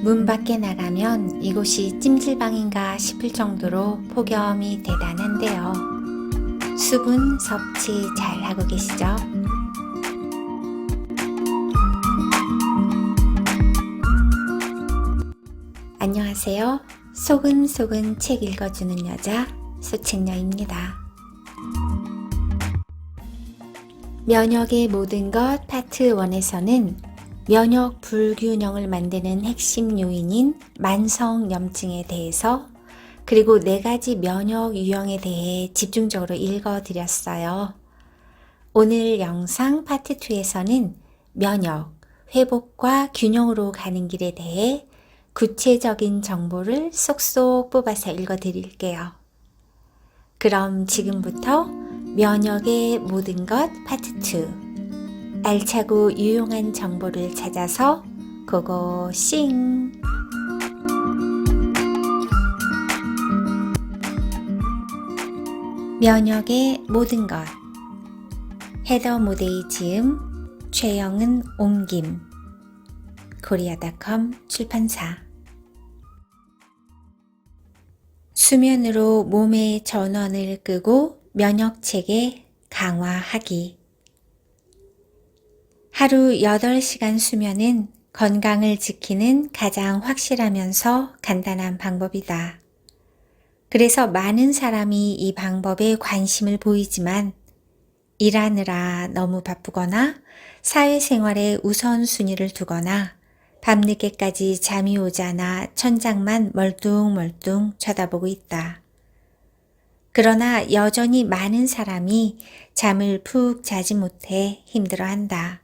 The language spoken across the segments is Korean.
문 밖에 나가면 이곳이 찜질방인가 싶을 정도로 폭염이 대단한데요. 수분 섭취 잘 하고 계시죠? 안녕하세요. 소근소근 책 읽어주는 여자 소책녀입니다. 면역의 모든 것 파트 1에서는 면역 불균형을 만드는 핵심 요인인 만성염증에 대해서 그리고 4가지 면역 유형에 대해 집중적으로 읽어드렸어요. 오늘 영상 파트 2에서는 면역, 회복과 균형으로 가는 길에 대해 구체적인 정보를 쏙쏙 뽑아서 읽어드릴게요. 그럼 지금부터 면역의 모든 것 파트 2 알차고 유용한 정보를 찾아서 고고싱! 면역의 모든 것 헤더 모데이 지음 최영은 옮김 코리아닷컴 출판사 수면으로 몸의 전원을 끄고 면역체계 강화하기 하루 8시간 수면은 건강을 지키는 가장 확실하면서 간단한 방법이다. 그래서 많은 사람이 이 방법에 관심을 보이지만 일하느라 너무 바쁘거나 사회생활에 우선순위를 두거나 밤늦게까지 잠이 오지 않아 천장만 멀뚱멀뚱 쳐다보고 있다. 그러나 여전히 많은 사람이 잠을 푹 자지 못해 힘들어한다.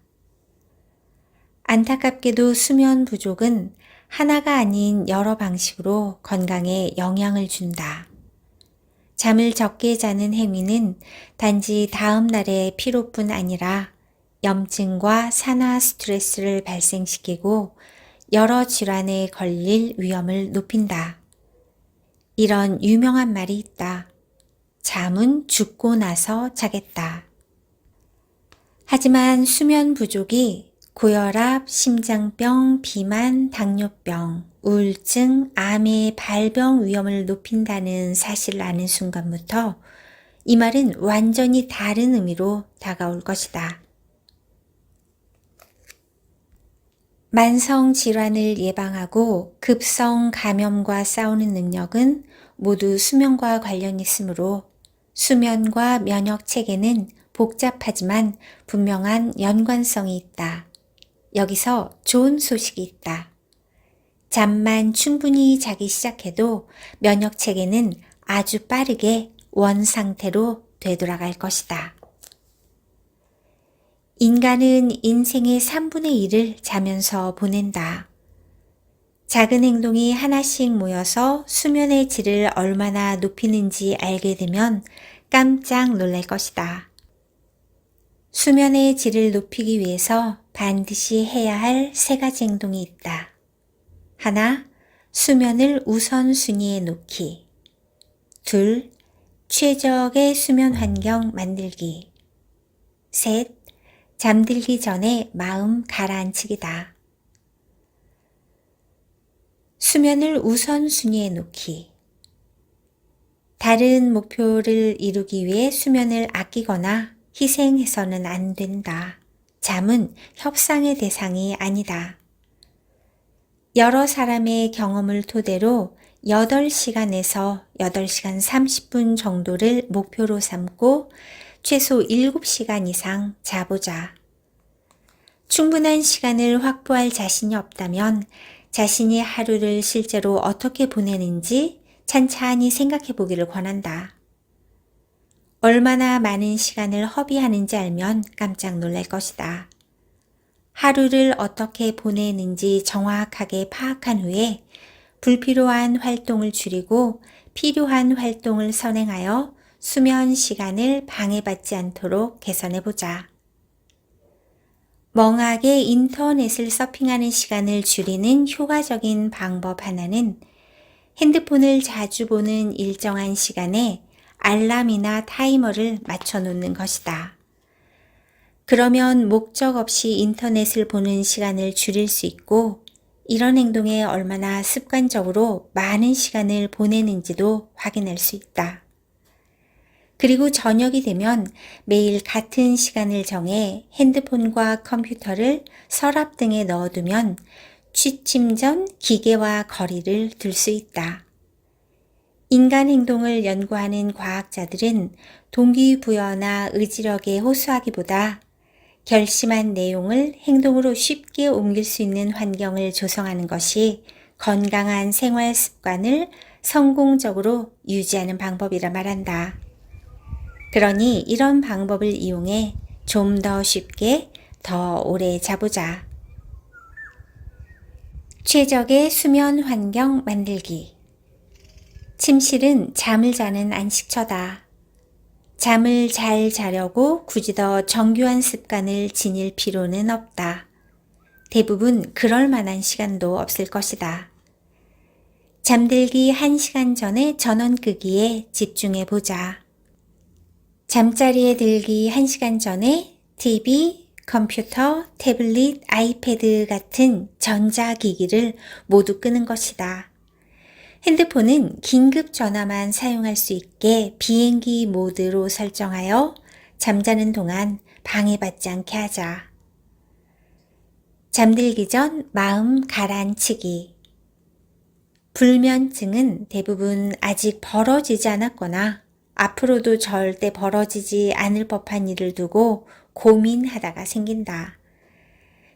안타깝게도 수면 부족은 하나가 아닌 여러 방식으로 건강에 영향을 준다. 잠을 적게 자는 행위는 단지 다음 날의 피로뿐 아니라 염증과 산화 스트레스를 발생시키고 여러 질환에 걸릴 위험을 높인다. 이런 유명한 말이 있다. 잠은 죽고 나서 자겠다. 하지만 수면 부족이 고혈압, 심장병, 비만, 당뇨병, 우울증, 암의 발병 위험을 높인다는 사실을 아는 순간부터 이 말은 완전히 다른 의미로 다가올 것이다. 만성 질환을 예방하고 급성 감염과 싸우는 능력은 모두 수면과 관련 있으므로 수면과 면역 체계는 복잡하지만 분명한 연관성이 있다. 여기서 좋은 소식이 있다. 잠만 충분히 자기 시작해도 면역 체계는 아주 빠르게 원 상태로 되돌아갈 것이다. 인간은 인생의 3분의 1을 자면서 보낸다. 작은 행동이 하나씩 모여서 수면의 질을 얼마나 높이는지 알게 되면 깜짝 놀랄 것이다. 수면의 질을 높이기 위해서 반드시 해야 할 3가지 행동이 있다. 하나, 수면을 우선순위에 놓기. 둘, 최적의 수면 환경 만들기. 셋, 잠들기 전에 마음 가라앉히기다. 수면을 우선순위에 놓기. 다른 목표를 이루기 위해 수면을 아끼거나 희생해서는 안 된다. 잠은 협상의 대상이 아니다. 여러 사람의 경험을 토대로 8시간에서 8시간 30분 정도를 목표로 삼고 최소 7시간 이상 자보자. 충분한 시간을 확보할 자신이 없다면 자신이 하루를 실제로 어떻게 보내는지 찬찬히 생각해 보기를 권한다. 얼마나 많은 시간을 허비하는지 알면 깜짝 놀랄 것이다. 하루를 어떻게 보내는지 정확하게 파악한 후에 불필요한 활동을 줄이고 필요한 활동을 선행하여 수면 시간을 방해받지 않도록 개선해보자. 멍하게 인터넷을 서핑하는 시간을 줄이는 효과적인 방법 하나는 핸드폰을 자주 보는 일정한 시간에 알람이나 타이머를 맞춰놓는 것이다. 그러면 목적 없이 인터넷을 보는 시간을 줄일 수 있고 이런 행동에 얼마나 습관적으로 많은 시간을 보내는지도 확인할 수 있다. 그리고 저녁이 되면 매일 같은 시간을 정해 핸드폰과 컴퓨터를 서랍 등에 넣어두면 취침 전 기계와 거리를 둘 수 있다. 인간 행동을 연구하는 과학자들은 동기부여나 의지력에 호소하기보다 결심한 내용을 행동으로 쉽게 옮길 수 있는 환경을 조성하는 것이 건강한 생활 습관을 성공적으로 유지하는 방법이라 말한다. 그러니 이런 방법을 이용해 좀 더 쉽게 더 오래 자보자. 최적의 수면 환경 만들기. 침실은 잠을 자는 안식처다. 잠을 잘 자려고 굳이 더 정교한 습관을 지닐 필요는 없다. 대부분 그럴 만한 시간도 없을 것이다. 잠들기 1시간 전에 전원 끄기에 집중해 보자. 잠자리에 들기 1시간 전에 TV, 컴퓨터, 태블릿, 아이패드 같은 전자기기를 모두 끄는 것이다. 핸드폰은 긴급 전화만 사용할 수 있게 비행기 모드로 설정하여 잠자는 동안 방해받지 않게 하자. 잠들기 전 마음 가라앉히기. 불면증은 대부분 아직 벌어지지 않았거나 앞으로도 절대 벌어지지 않을 법한 일을 두고 고민하다가 생긴다.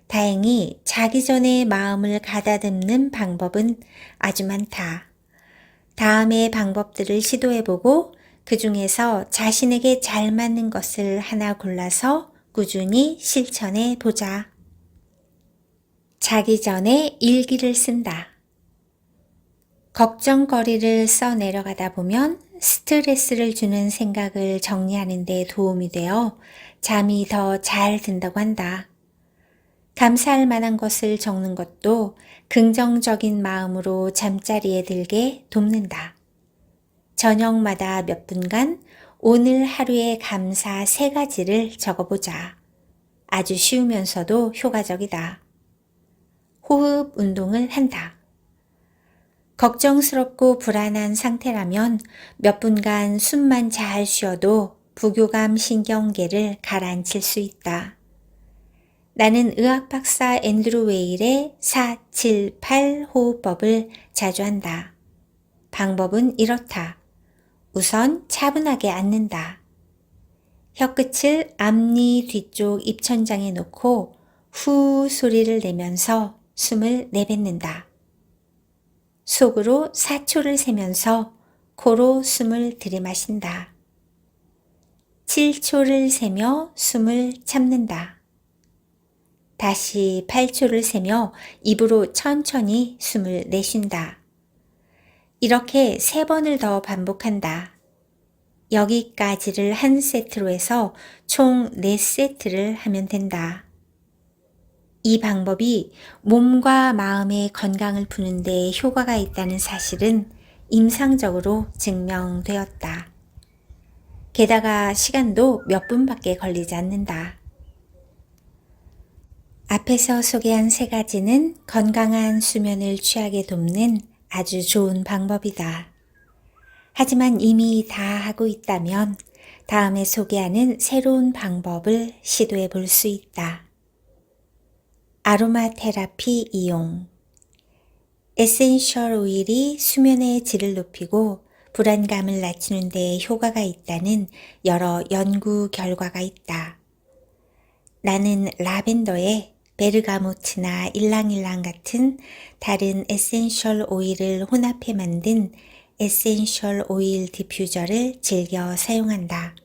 다행히 자기 전에 마음을 가다듬는 방법은 아주 많다. 다음의 방법들을 시도해보고 그 중에서 자신에게 잘 맞는 것을 하나 골라서 꾸준히 실천해 보자. 자기 전에 일기를 쓴다. 걱정거리를 써 내려가다 보면 스트레스를 주는 생각을 정리하는 데 도움이 되어 잠이 더 잘 든다고 한다. 감사할 만한 것을 적는 것도 긍정적인 마음으로 잠자리에 들게 돕는다. 저녁마다 몇 분간 오늘 하루의 감사 3가지를 적어보자. 아주 쉬우면서도 효과적이다. 호흡 운동을 한다. 걱정스럽고 불안한 상태라면 몇 분간 숨만 잘 쉬어도 부교감 신경계를 가라앉힐 수 있다. 나는 의학 박사 앤드루 웨일의 478 호흡법을 자주 한다. 방법은 이렇다. 우선 차분하게 앉는다. 혀끝을 앞니 뒤쪽 입천장에 놓고 후 소리를 내면서 숨을 내뱉는다. 속으로 4초를 세면서 코로 숨을 들이마신다. 7초를 세며 숨을 참는다. 다시 8초를 세며 입으로 천천히 숨을 내쉰다. 이렇게 3번을 더 반복한다. 여기까지를 한 세트로 해서 총 4세트를 하면 된다. 이 방법이 몸과 마음의 건강을 푸는 데 효과가 있다는 사실은 임상적으로 증명되었다. 게다가 시간도 몇 분밖에 걸리지 않는다. 앞에서 소개한 3가지는 건강한 수면을 취하게 돕는 아주 좋은 방법이다. 하지만 이미 다 하고 있다면 다음에 소개하는 새로운 방법을 시도해 볼 수 있다. 아로마 테라피 이용. 에센셜 오일이 수면의 질을 높이고 불안감을 낮추는 데 효과가 있다는 여러 연구 결과가 있다. 나는 라벤더에 베르가모트나 일랑일랑 같은 다른 에센셜 오일을 혼합해 만든 에센셜 오일 디퓨저를 즐겨 사용한다.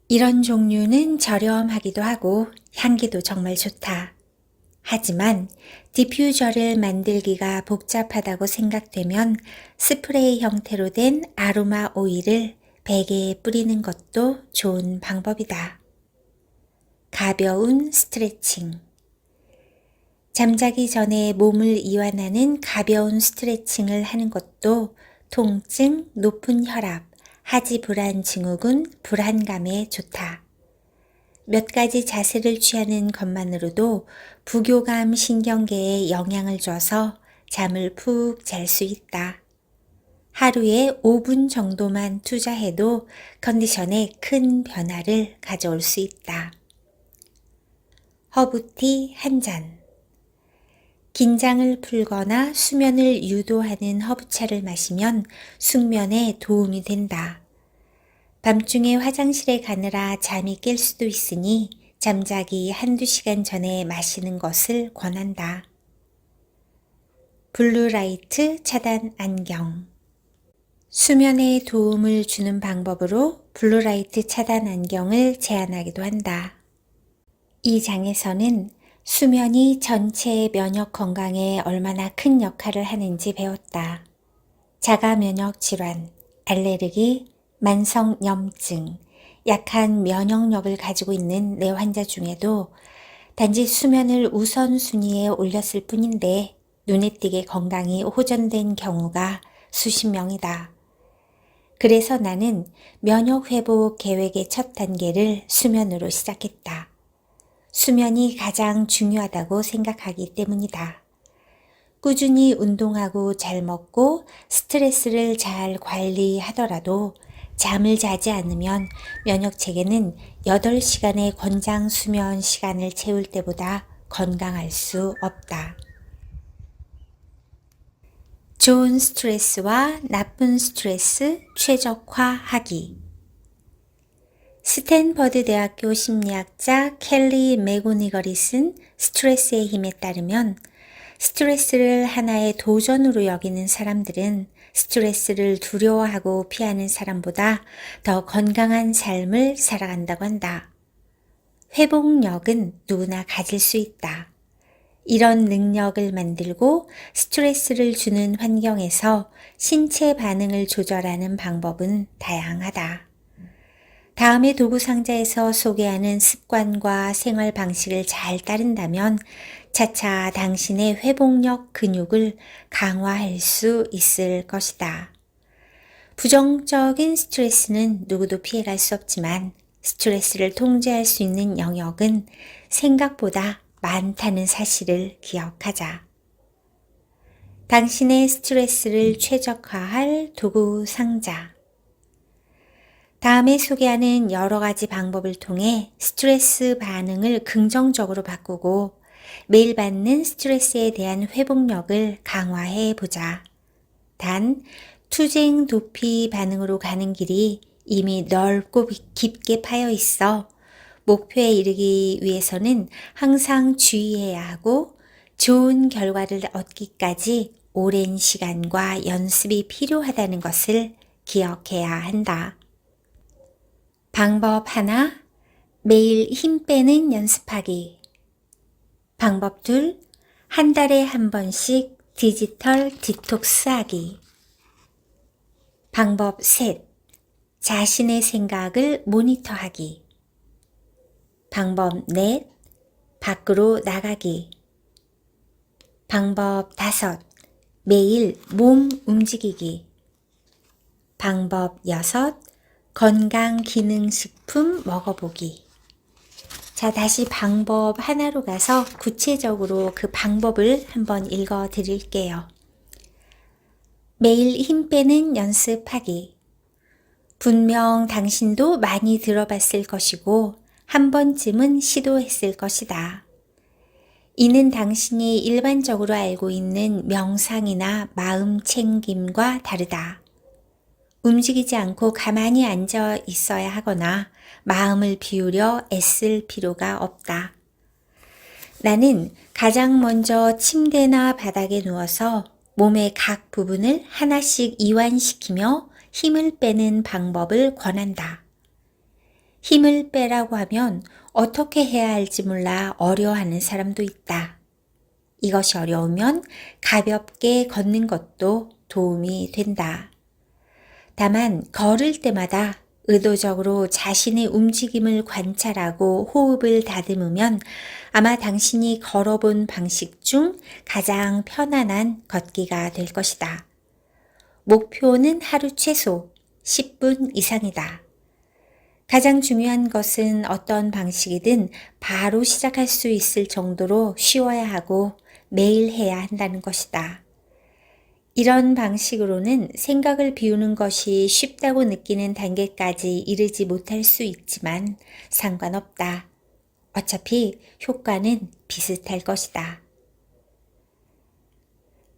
이런 종류는 저렴하기도 하고 향기도 정말 좋다. 하지만 디퓨저를 만들기가 복잡하다고 생각되면 스프레이 형태로 된 아로마 오일을 베개에 뿌리는 것도 좋은 방법이다. 가벼운 스트레칭. 잠자기 전에 몸을 이완하는 가벼운 스트레칭을 하는 것도 통증, 높은 혈압, 하지 불안 증후군, 불안감에 좋다. 몇 가지 자세를 취하는 것만으로도 부교감 신경계에 영향을 줘서 잠을 푹 잘 수 있다. 하루에 5분 정도만 투자해도 컨디션에 큰 변화를 가져올 수 있다. 허브티 한 잔. 긴장을 풀거나 수면을 유도하는 허브차를 마시면 숙면에 도움이 된다. 밤중에 화장실에 가느라 잠이 깰 수도 있으니 잠자기 1~2시간 전에 마시는 것을 권한다. 블루라이트 차단 안경. 수면에 도움을 주는 방법으로 블루라이트 차단 안경을 제안하기도 한다. 이 장에서는 수면이 전체 면역 건강에 얼마나 큰 역할을 하는지 배웠다. 자가 면역 질환, 알레르기, 만성염증, 약한 면역력을 가지고 있는 내 환자 중에도 단지 수면을 우선순위에 올렸을 뿐인데 눈에 띄게 건강이 호전된 경우가 수십 명이다. 그래서 나는 면역회복 계획의 첫 단계를 수면으로 시작했다. 수면이 가장 중요하다고 생각하기 때문이다. 꾸준히 운동하고 잘 먹고 스트레스를 잘 관리하더라도 잠을 자지 않으면 면역체계는 8시간의 권장 수면 시간을 채울 때보다 건강할 수 없다. 좋은 스트레스와 나쁜 스트레스 최적화하기. 스탠퍼드 대학교 심리학자 켈리 맥고니걸이 쓴 스트레스의 힘에 따르면 스트레스를 하나의 도전으로 여기는 사람들은 스트레스를 두려워하고 피하는 사람보다 더 건강한 삶을 살아간다고 한다. 회복력은 누구나 가질 수 있다. 이런 능력을 만들고 스트레스를 주는 환경에서 신체 반응을 조절하는 방법은 다양하다. 다음의 도구 상자에서 소개하는 습관과 생활 방식을 잘 따른다면 차차 당신의 회복력 근육을 강화할 수 있을 것이다. 부정적인 스트레스는 누구도 피해갈 수 없지만 스트레스를 통제할 수 있는 영역은 생각보다 많다는 사실을 기억하자. 당신의 스트레스를 최적화할 도구 상자. 다음에 소개하는 여러 가지 방법을 통해 스트레스 반응을 긍정적으로 바꾸고 매일 받는 스트레스에 대한 회복력을 강화해 보자. 단, 투쟁 도피 반응으로 가는 길이 이미 넓고 깊게 파여 있어 목표에 이르기 위해서는 항상 주의해야 하고 좋은 결과를 얻기까지 오랜 시간과 연습이 필요하다는 것을 기억해야 한다. 방법 하나, 매일 힘 빼는 연습하기. 방법 둘, 한 달에 한 번씩 디지털 디톡스 하기. 방법 셋, 자신의 생각을 모니터하기. 방법 넷, 밖으로 나가기. 방법 다섯, 매일 몸 움직이기. 방법 여섯, 건강기능식품 먹어보기. 자, 다시 방법 하나로 가서 구체적으로 그 방법을 한번 읽어 드릴게요. 매일 힘 빼는 연습하기. 분명 당신도 많이 들어봤을 것이고 한 번쯤은 시도했을 것이다. 이는 당신이 일반적으로 알고 있는 명상이나 마음 챙김과 다르다. 움직이지 않고 가만히 앉아 있어야 하거나 마음을 비우려 애쓸 필요가 없다. 나는 가장 먼저 침대나 바닥에 누워서 몸의 각 부분을 하나씩 이완시키며 힘을 빼는 방법을 권한다. 힘을 빼라고 하면 어떻게 해야 할지 몰라 어려워하는 사람도 있다. 이것이 어려우면 가볍게 걷는 것도 도움이 된다. 다만 걸을 때마다 의도적으로 자신의 움직임을 관찰하고 호흡을 다듬으면 아마 당신이 걸어본 방식 중 가장 편안한 걷기가 될 것이다. 목표는 하루 최소 10분 이상이다. 가장 중요한 것은 어떤 방식이든 바로 시작할 수 있을 정도로 쉬워야 하고 매일 해야 한다는 것이다. 이런 방식으로는 생각을 비우는 것이 쉽다고 느끼는 단계까지 이르지 못할 수 있지만 상관없다. 어차피 효과는 비슷할 것이다.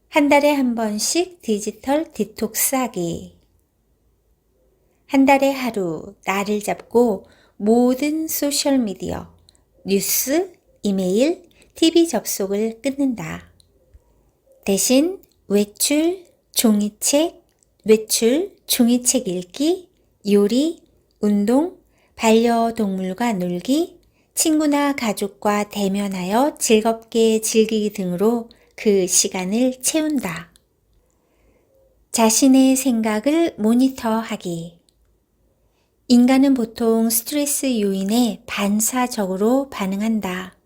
한 달에 한 번씩 디지털 디톡스 하기. 한 달에 하루 날을 잡고 모든 소셜미디어, 뉴스, 이메일, TV 접속을 끊는다. 대신 외출, 종이책 읽기, 요리, 운동, 반려동물과 놀기, 친구나 가족과 대면하여 즐겁게 즐기기 등으로 그 시간을 채운다. 자신의 생각을 모니터하기. 인간은 보통 스트레스 요인에 반사적으로 반응한다.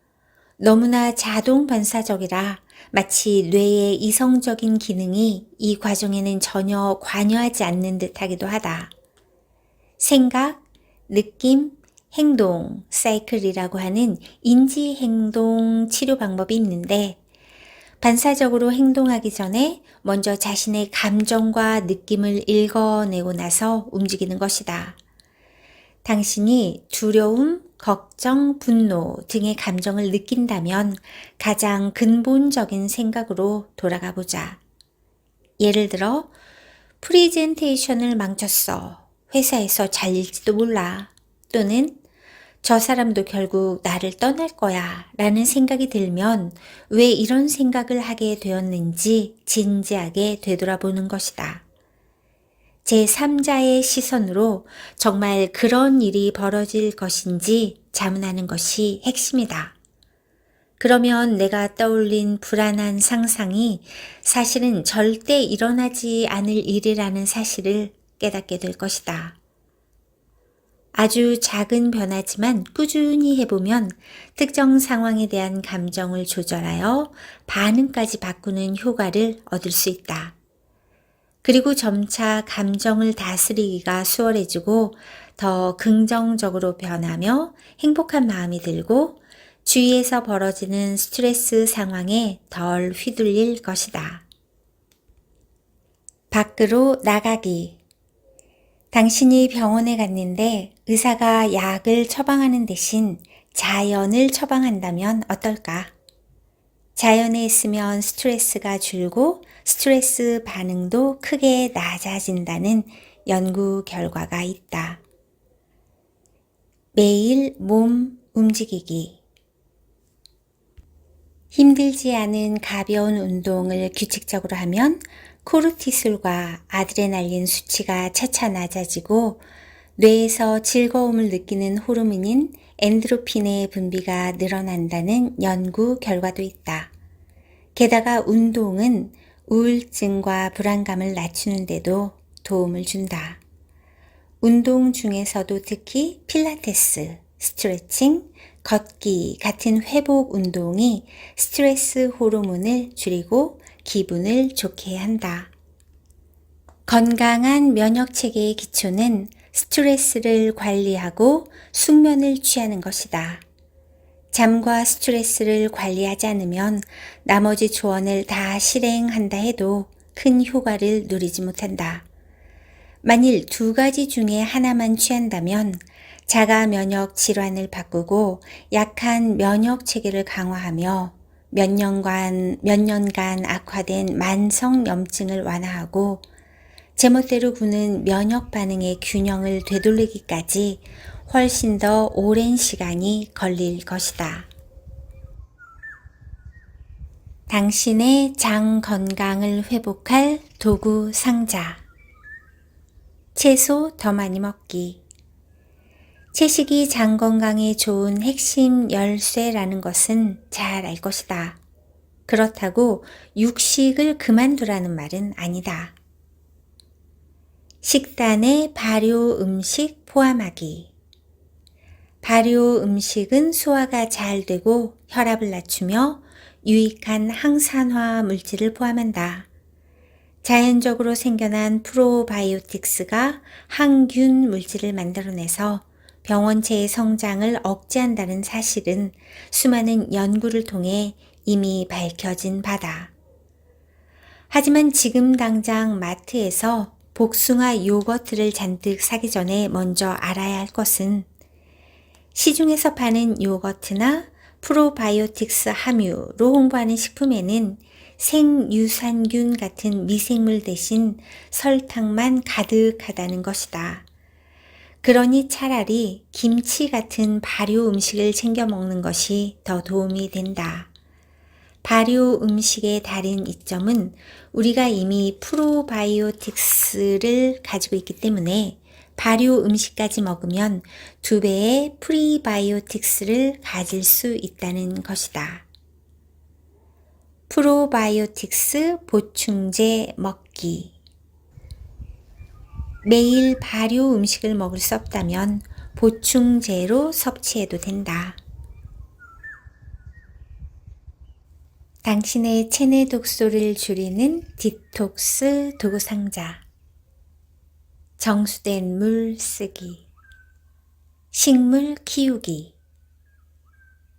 너무나 자동 반사적이라 마치 뇌의 이성적인 기능이 이 과정에는 전혀 관여하지 않는 듯하기도 하다. 생각, 느낌, 행동, 사이클이라고 하는 인지행동 치료 방법이 있는데 반사적으로 행동하기 전에 먼저 자신의 감정과 느낌을 읽어내고 나서 움직이는 것이다. 당신이 두려움, 걱정, 분노 등의 감정을 느낀다면 가장 근본적인 생각으로 돌아가 보자. 예를 들어, 프리젠테이션을 망쳤어. 회사에서 잘릴지도 몰라. 또는 저 사람도 결국 나를 떠날 거야 라는 생각이 들면 왜 이런 생각을 하게 되었는지 진지하게 되돌아보는 것이다. 제3자의 시선으로 정말 그런 일이 벌어질 것인지 자문하는 것이 핵심이다. 그러면 내가 떠올린 불안한 상상이 사실은 절대 일어나지 않을 일이라는 사실을 깨닫게 될 것이다. 아주 작은 변화지만 꾸준히 해보면 특정 상황에 대한 감정을 조절하여 반응까지 바꾸는 효과를 얻을 수 있다. 그리고 점차 감정을 다스리기가 수월해지고 더 긍정적으로 변하며 행복한 마음이 들고 주위에서 벌어지는 스트레스 상황에 덜 휘둘릴 것이다. 밖으로 나가기. 당신이 병원에 갔는데 의사가 약을 처방하는 대신 자연을 처방한다면 어떨까? 자연에 있으면 스트레스가 줄고 스트레스 반응도 크게 낮아진다는 연구 결과가 있다. 매일 몸 움직이기. 힘들지 않은 가벼운 운동을 규칙적으로 하면 코르티솔과 아드레날린 수치가 차차 낮아지고 뇌에서 즐거움을 느끼는 호르몬인 엔도르핀의 분비가 늘어난다는 연구 결과도 있다. 게다가 운동은 우울증과 불안감을 낮추는 데도 도움을 준다. 운동 중에서도 특히 필라테스, 스트레칭, 걷기 같은 회복 운동이 스트레스 호르몬을 줄이고 기분을 좋게 한다. 건강한 면역 체계의 기초는 스트레스를 관리하고 숙면을 취하는 것이다. 잠과 스트레스를 관리하지 않으면 나머지 조언을 다 실행한다 해도 큰 효과를 누리지 못한다. 만일 두 가지 중에 하나만 취한다면 자가 면역 질환을 바꾸고 약한 면역 체계를 강화하며 몇 년간 악화된 만성 염증을 완화하고 제멋대로 구는 면역 반응의 균형을 되돌리기까지 훨씬 더 오랜 시간이 걸릴 것이다. 당신의 장 건강을 회복할 도구 상자. 채소 더 많이 먹기. 채식이 장 건강에 좋은 핵심 열쇠라는 것은 잘 알 것이다. 그렇다고 육식을 그만두라는 말은 아니다. 식단에 발효 음식 포함하기. 발효 음식은 소화가 잘 되고 혈압을 낮추며 유익한 항산화 물질을 포함한다. 자연적으로 생겨난 프로바이오틱스가 항균 물질을 만들어내서 병원체의 성장을 억제한다는 사실은 수많은 연구를 통해 이미 밝혀진 바다. 하지만 지금 당장 마트에서 복숭아 요거트를 잔뜩 사기 전에 먼저 알아야 할 것은 시중에서 파는 요거트나 프로바이오틱스 함유로 홍보하는 식품에는 생유산균 같은 미생물 대신 설탕만 가득하다는 것이다. 그러니 차라리 김치 같은 발효 음식을 챙겨 먹는 것이 더 도움이 된다. 발효 음식의 다른 이점은 우리가 이미 프로바이오틱스를 가지고 있기 때문에 발효 음식까지 먹으면 2배의 프리바이오틱스를 가질 수 있다는 것이다. 프로바이오틱스 보충제 먹기. 매일 발효 음식을 먹을 수 없다면 보충제로 섭취해도 된다. 당신의 체내 독소를 줄이는 디톡스 도구상자. 정수된 물 쓰기. 식물 키우기.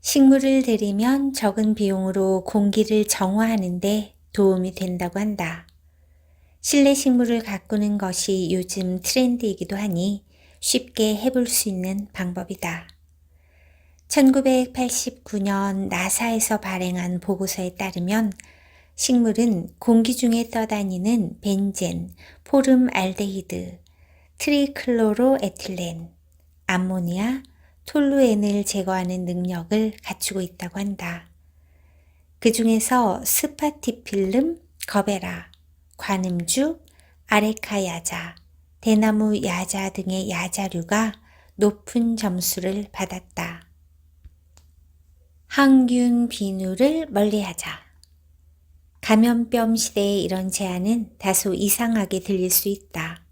식물을 들이면 적은 비용으로 공기를 정화하는 데 도움이 된다고 한다. 실내 식물을 가꾸는 것이 요즘 트렌드이기도 하니 쉽게 해볼 수 있는 방법이다. 1989년 나사에서 발행한 보고서에 따르면 식물은 공기 중에 떠다니는 벤젠, 포름알데히드, 트리클로로에틸렌, 암모니아, 톨루엔을 제거하는 능력을 갖추고 있다고 한다. 그 중에서 스파티필름, 거베라, 관음죽, 아레카 야자, 대나무 야자 등의 야자류가 높은 점수를 받았다. 항균 비누를 멀리하자. 감염병 시대의 이런 제안은 다소 이상하게 들릴 수 있다.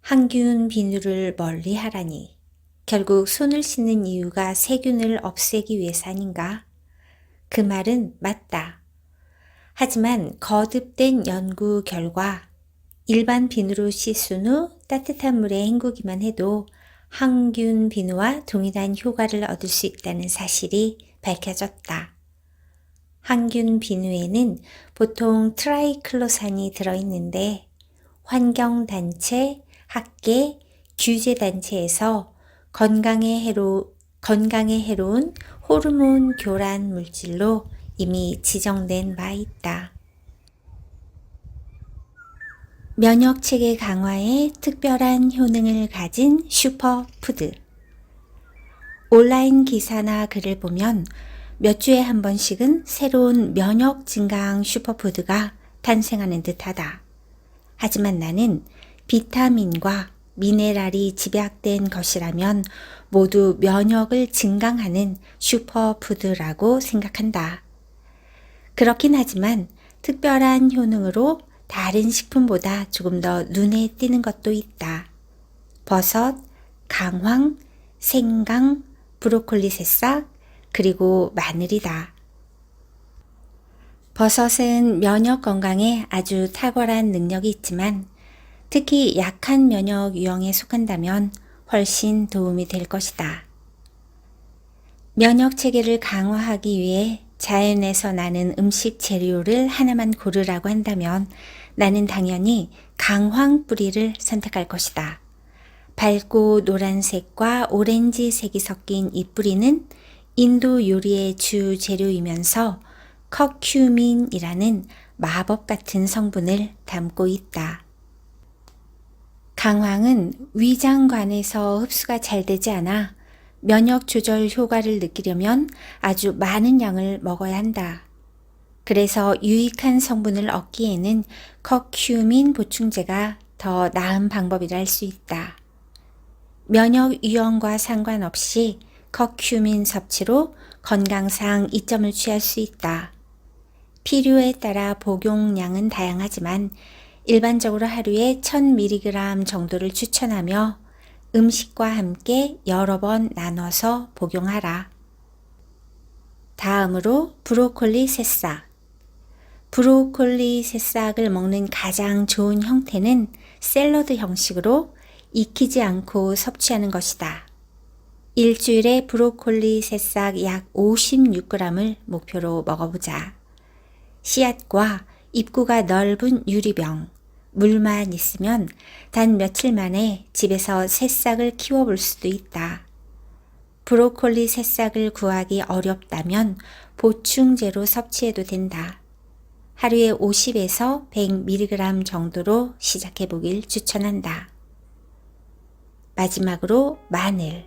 항균 비누를 멀리하라니. 결국 손을 씻는 이유가 세균을 없애기 위해서 아닌가? 그 말은 맞다. 하지만 거듭된 연구 결과 일반 비누로 씻은 후 따뜻한 물에 헹구기만 해도 항균 비누와 동일한 효과를 얻을 수 있다는 사실이 밝혀졌다. 항균 비누에는 보통 트라이클로산이 들어있는데 환경단체, 학계, 규제단체에서 건강에 해로운 호르몬 교란 물질로 이미 지정된 바 있다. 면역체계 강화에 특별한 효능을 가진 슈퍼푸드. 온라인 기사나 글을 보면 몇 주에 한 번씩은 새로운 면역 증강 슈퍼푸드가 탄생하는 듯하다. 하지만 나는 비타민과 미네랄이 집약된 것이라면 모두 면역을 증강하는 슈퍼푸드라고 생각한다. 그렇긴 하지만 특별한 효능으로 다른 식품보다 조금 더 눈에 띄는 것도 있다. 버섯, 강황, 생강, 브로콜리 새싹, 그리고 마늘이다. 버섯은 면역 건강에 아주 탁월한 능력이 있지만 특히 약한 면역 유형에 속한다면 훨씬 도움이 될 것이다. 면역 체계를 강화하기 위해 자연에서 나는 음식 재료를 하나만 고르라고 한다면 나는 당연히 강황 뿌리를 선택할 것이다. 밝고 노란색과 오렌지색이 섞인 이 뿌리는 인도 요리의 주 재료이면서 커큐민이라는 마법 같은 성분을 담고 있다. 강황은 위장관에서 흡수가 잘 되지 않아 면역 조절 효과를 느끼려면 아주 많은 양을 먹어야 한다. 그래서 유익한 성분을 얻기에는 커큐민 보충제가 더 나은 방법이라 할 수 있다. 면역 유형과 상관없이 커큐민 섭취로 건강상 이점을 취할 수 있다. 필요에 따라 복용량은 다양하지만 일반적으로 하루에 1000mg 정도를 추천하며 음식과 함께 여러 번 나눠서 복용하라. 다음으로 브로콜리 새싹. 브로콜리 새싹을 먹는 가장 좋은 형태는 샐러드 형식으로 익히지 않고 섭취하는 것이다. 일주일에 브로콜리 새싹 약 56g을 목표로 먹어보자. 씨앗과 입구가 넓은 유리병, 물만 있으면 단 며칠 만에 집에서 새싹을 키워볼 수도 있다. 브로콜리 새싹을 구하기 어렵다면 보충제로 섭취해도 된다. 하루에 50에서 100mg 정도로 시작해보길 추천한다. 마지막으로 마늘.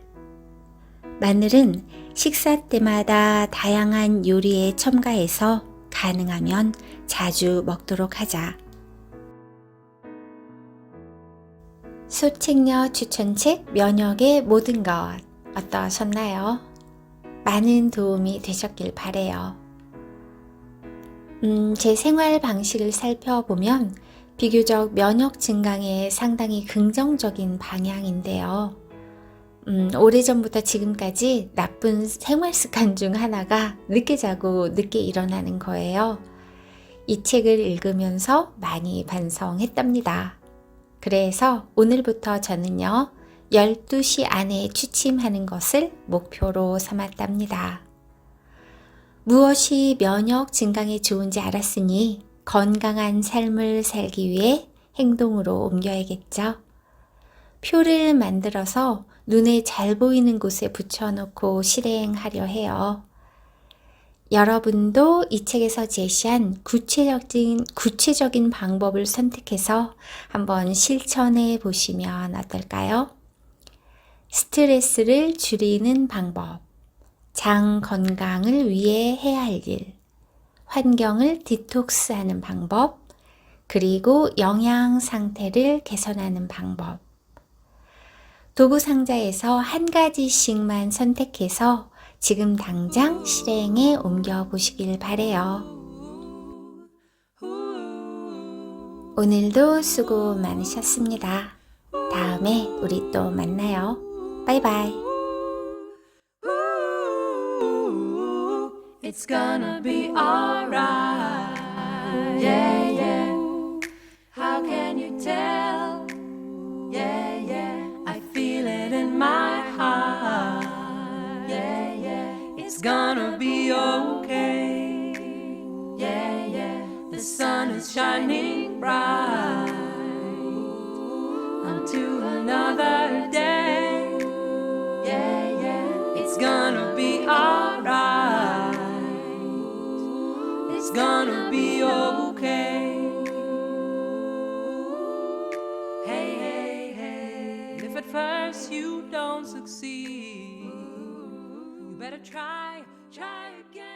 마늘은 식사 때마다 다양한 요리에 첨가해서 가능하면 자주 먹도록 하자. 소책녀 추천책 면역의 모든 것 어떠셨나요? 많은 도움이 되셨길 바래요. 제 생활 방식을 살펴보면 비교적 면역 증강에 상당히 긍정적인 방향인데요. 오래전부터 지금까지 나쁜 생활 습관 중 하나가 늦게 자고 늦게 일어나는 거예요. 이 책을 읽으면서 많이 반성했답니다. 그래서 오늘부터 저는요, 12시 안에 취침하는 것을 목표로 삼았답니다. 무엇이 면역 증강에 좋은지 알았으니 건강한 삶을 살기 위해 행동으로 옮겨야겠죠. 표를 만들어서 눈에 잘 보이는 곳에 붙여놓고 실행하려 해요. 여러분도 이 책에서 제시한 구체적인 방법을 선택해서 한번 실천해 보시면 어떨까요? 스트레스를 줄이는 방법, 장 건강을 위해 해야 할 일, 환경을 디톡스하는 방법, 그리고 영양 상태를 개선하는 방법. 도구 상자에서 한 가지씩만 선택해서 지금 당장 실행에 옮겨 보시길 바래요. 오늘도 수고 많으셨습니다. 다음에 우리 또 만나요. 바이바이. It's gonna be alright. Yeah, yeah. How can you tell? Yeah, yeah. I feel it in my heart. Yeah, yeah. It's gonna be okay. Yeah, yeah. The sun is shining bright unto another day. Yeah, yeah. It's gonna be alright. It's gonna be okay. Hey, hey, hey. If at first you don't succeed, you better try again.